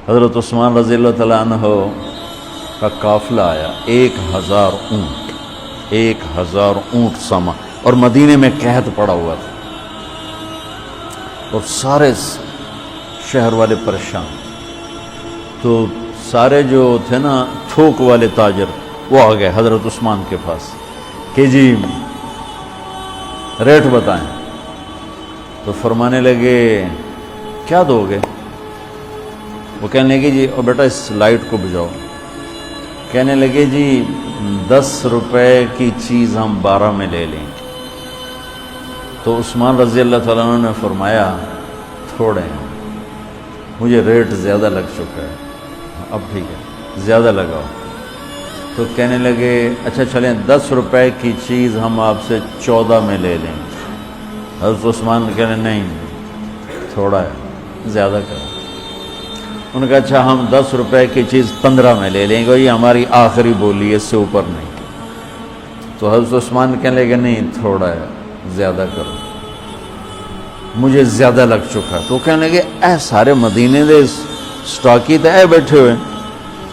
حضرت عثمان رضی اللہ تعالیٰ عنہ کا قافلہ آیا، 1000 اونٹ، 1000 اونٹ ساما، اور مدینے میں قحط پڑا ہوا تھا، اور سارے شہر والے پریشان. تو سارے جو تھے نا تھوک والے تاجر، وہ آ گئے حضرت عثمان کے پاس کہ جی ریٹ بتائیں. تو فرمانے لگے کیا دو گے؟ وہ کہنے لگے جی، اور بیٹا اس لائٹ کو بجھاؤ. کہنے لگے جی 10 روپے کی چیز ہم 12 میں لے لیں. تو عثمان رضی اللہ تعالیٰ عنہ نے فرمایا تھوڑے ہیں، مجھے ریٹ زیادہ لگ چکا ہے، اب ٹھیک ہے زیادہ لگاؤ. تو کہنے لگے اچھا چلیں 10 روپے کی چیز ہم آپ سے 14 میں لے لیں. حضرت عثمان کہنے نہیں تھوڑا ہے زیادہ کرو. ان کا اچھا ہم 10 روپے کی چیز 15 میں لے لیں گے، یہ ہماری آخری بولی ہے، اس سے اوپر نہیں. تو حضرت عثمان کہنے لگے نہیں تھوڑا ہے زیادہ کرو، مجھے زیادہ لگ چکا. تو کہنے لگے اے سارے مدینے دے سٹاکی تے اے بیٹھے ہوئے،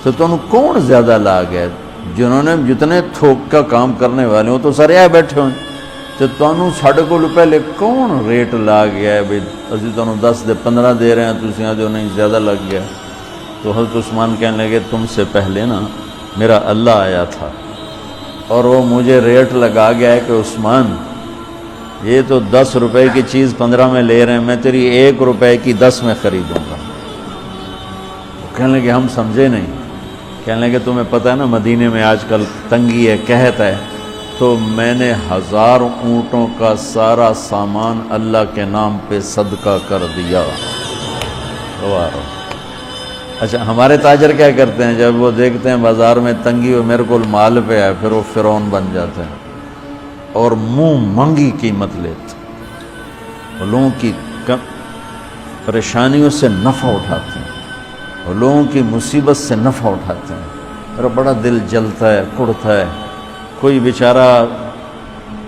تو تم کون زیادہ لا گئے؟ جنہوں نے جتنے تھوک کا کام کرنے والے ہوں تو سارے اے بیٹھے ہوئے، تو تمہیں ساڑھے کو پہلے کون ریٹ لا گیا ہے؟ بھئی اسی تمہیں 10 دے 15 دے رہے ہیں، تسی آدھے نہیں زیادہ لگ گیا. تو حضرت عثمان کہنے لگے تم سے پہلے نا میرا اللہ آیا تھا، اور وہ مجھے ریٹ لگا گیا ہے کہ عثمان یہ تو 10 روپے کی چیز 15 میں لے رہے ہیں، میں تیری 1 روپے کی 10 میں خریدوں گا. کہنے لگے ہم سمجھے نہیں. کہنے لگے تمہیں پتہ ہے نا مدینے میں آج کل تنگی ہے، قحط ہے، تو میں نے 1000 اونٹوں کا سارا سامان اللہ کے نام پہ صدقہ کر دیا. اچھا ہمارے تاجر کیا کرتے ہیں؟ جب وہ دیکھتے ہیں بازار میں تنگی ہو، میرے کو مال پہ ہے، پھر وہ فرعون بن جاتے ہیں اور منہ مانگی قیمت لیتے ہیں، لوگوں کی پریشانیوں سے نفع اٹھاتے ہیں، اور لوگوں کی مصیبت سے نفع اٹھاتے ہیں. میرا بڑا دل جلتا ہے، کڑتا ہے. کوئی بیچارہ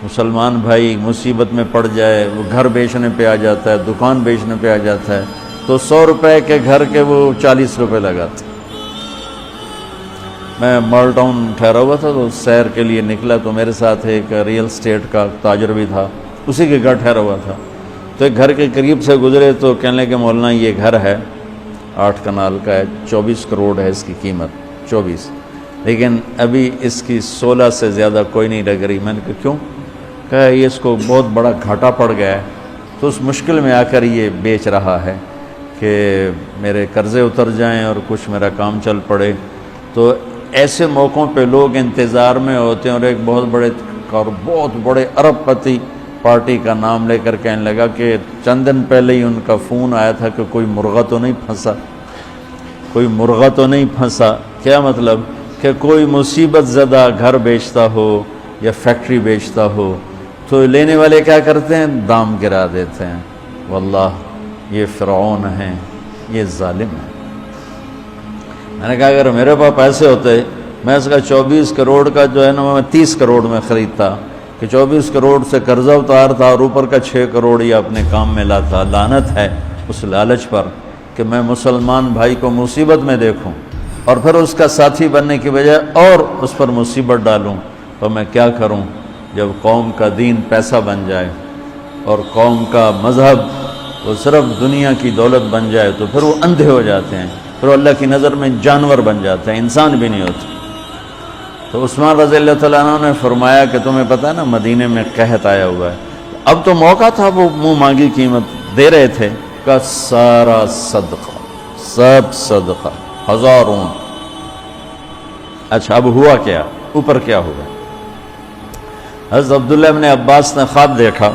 مسلمان بھائی مصیبت میں پڑ جائے، وہ گھر بیچنے پہ آ جاتا ہے، دکان بیچنے پہ آ جاتا ہے، تو 100 روپے کے گھر کے وہ 40 روپے لگاتے. میں مال ٹاؤن ٹھہرا ہوا تھا تو سیر کے لیے نکلا، تو میرے ساتھ ایک ریئل اسٹیٹ کا تاجر بھی تھا، اسی کے گھر ٹھہرا ہوا تھا. تو ایک گھر کے قریب سے گزرے تو کہنے لگے مولانا یہ گھر ہے 8 کنال کا ہے، 24 کروڑ ہے اس کی قیمت، 24، لیکن ابھی اس کی 16 سے زیادہ کوئی نہیں لگ رہی. میں نے کہا کیوں؟ کہا یہ اس کو بہت بڑا گھاٹا پڑ گیا ہے، تو اس مشکل میں آ کر یہ بیچ رہا ہے کہ میرے قرضے اتر جائیں اور کچھ میرا کام چل پڑے. تو ایسے موقعوں پہ لوگ انتظار میں ہوتے ہیں. اور ایک بہت بڑے ارب پتی پارٹی کا نام لے کر کہنے لگا کہ چند دن پہلے ہی ان کا فون آیا تھا کہ کوئی مرغہ تو نہیں پھنسا، کوئی مرغہ تو نہیں پھنسا. کیا مطلب؟ کہ کوئی مصیبت زدہ گھر بیچتا ہو یا فیکٹری بیچتا ہو تو لینے والے کیا کرتے ہیں؟ دام گرا دیتے ہیں. واللہ یہ فرعون ہیں، یہ ظالم ہیں. میں نے کہا اگر میرے پاس پیسے ہوتے میں اس کا 24 کروڑ کا جو ہے نا میں 30 کروڑ میں خریدتا، کہ 24 کروڑ سے قرضہ اتارتا اور اوپر کا 6 کروڑ یہ اپنے کام میں لاتا. لعنت ہے اس لالچ پر کہ میں مسلمان بھائی کو مصیبت میں دیکھوں اور پھر اس کا ساتھی بننے کی بجائے اور اس پر مصیبت ڈالوں. تو میں کیا کروں؟ جب قوم کا دین پیسہ بن جائے اور قوم کا مذہب وہ صرف دنیا کی دولت بن جائے تو پھر وہ اندھے ہو جاتے ہیں، پھر اللہ کی نظر میں جانور بن جاتے ہیں، انسان بھی نہیں ہوتے. تو عثمان رضی اللہ تعالیٰ عنہ نے فرمایا کہ تمہیں پتہ ہے نا مدینے میں قحط آیا ہوا ہے. اب تو موقع تھا، وہ منہ مانگی قیمت دے رہے تھے. کا سارا صدقہ، سب صدقہ، 1000 اونٹ. اچھا اب ہوا کیا؟ اوپر کیا ہوا؟ حضرت عبداللہ ابن عباس نے خواب دیکھا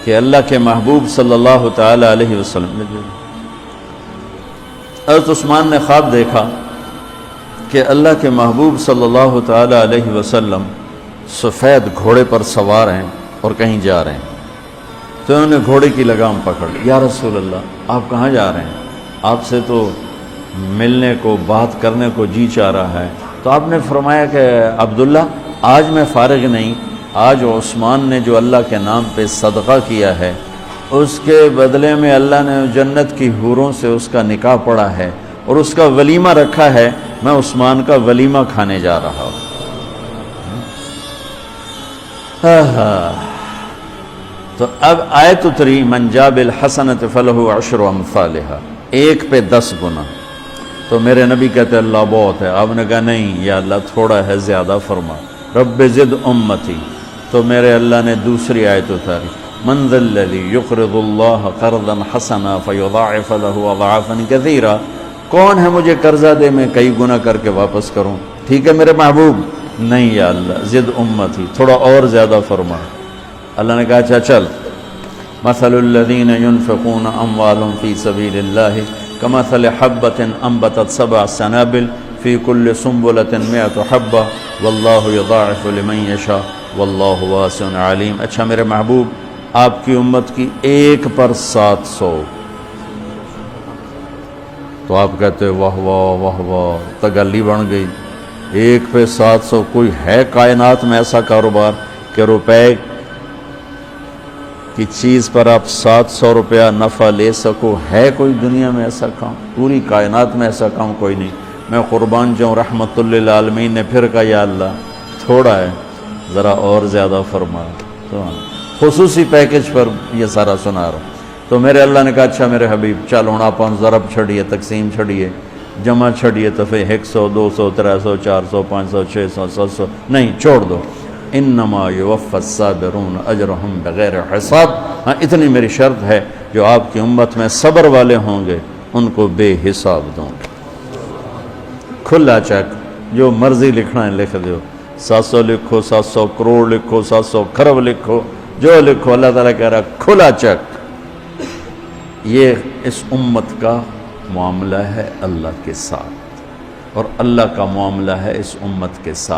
کہ اللہ کے محبوب صلی اللہ تعالی علیہ وسلم، حضرت عثمان نے خواب دیکھا کہ اللہ کے محبوب صلی اللہ تعالی علیہ وسلم سفید گھوڑے پر سوار ہیں اور کہیں جا رہے ہیں. تو انہوں نے گھوڑے کی لگام پکڑ لی. یا رسول اللہ آپ کہاں جا رہے ہیں؟ آپ سے تو ملنے کو بات کرنے کو جی چاہ رہا ہے. تو آپ نے فرمایا کہ عبداللہ آج میں فارغ نہیں، آج عثمان نے جو اللہ کے نام پہ صدقہ کیا ہے اس کے بدلے میں اللہ نے جنت کی حوروں سے اس کا نکاح پڑھا ہے اور اس کا ولیمہ رکھا ہے، میں عثمان کا ولیمہ کھانے جا رہا ہوں۔ تو اب آیت اتری من جاء بالحسنۃ فلہ عشر امثالھا، 1 پہ 10 گنا۔ تو میرے نبی کہتے اللہ بہت ہے، آپ نے کہا نہیں یا اللہ تھوڑا ہے، زیادہ فرما، رب زد امتی۔ تو میرے اللہ نے دوسری آیت اتاری من ذا الذی یقرض اللہ قرضا حسنا فیضاعف له اضعافا کثیرا، کون ہے مجھے قرضہ دے میں کئی گنا کر کے واپس کروں؟ ٹھیک ہے میرے محبوب، نہیں یا اللہ زد امتی، تھوڑا اور زیادہ فرما۔ اللہ نے کہا اچھا چل، مثل الذین ينفقون اموالهم فی سبیل اللہ کمثل حبۃ انبتت 7 سنابل فی کل سنبلۃ 100 حبۃ واللہ یضاعف لمن یشاء واللہ واسع علیم۔ اچھا میرے محبوب، آپ کی امت کی 1 پر 700، تو آپ کہتے واہ واہ واہ واہ، تگلی بن گئی، 1 پہ 700۔ کوئی ہے کائنات میں ایسا کاروبار کہ روپے کی چیز پر آپ 700 روپیہ نفع لے سکو؟ ہے کوئی دنیا میں ایسا کام؟ پوری کائنات میں ایسا کام کوئی نہیں۔ میں قربان جاؤں، رحمت للعالمین نے پھر کہا یا اللہ تھوڑا ہے، ذرا اور زیادہ فرما۔ تو خصوصی پیکج پر یہ سارا سنا رہا ہوں۔ تو میرے اللہ نے کہا اچھا میرے حبیب چل ہوں آپ ضرب چھڑیے، تقسیم چھڑیے، جمع چھڑیے، تو پھر 100 200 300 400 500 600 700 نہیں، چھوڑ دو، انما یوفی الصابرون اجرہم بغیر حساب۔ ہاں اتنی میری شرط ہے، جو آپ کی امت میں صبر والے ہوں گے ان کو بے حساب دوں گا۔ کھلا چیک، جو مرضی لکھنا ہے لکھ دو، 700 لکھو، 700 کروڑ لکھو، 700 کھرب لکھو، جو لکھو، اللہ تعالیٰ کہہ رہا کھلا چیک۔ یہ اس امت کا معاملہ ہے اللہ کے ساتھ، اور اللہ کا معاملہ ہے اس امت کے ساتھ۔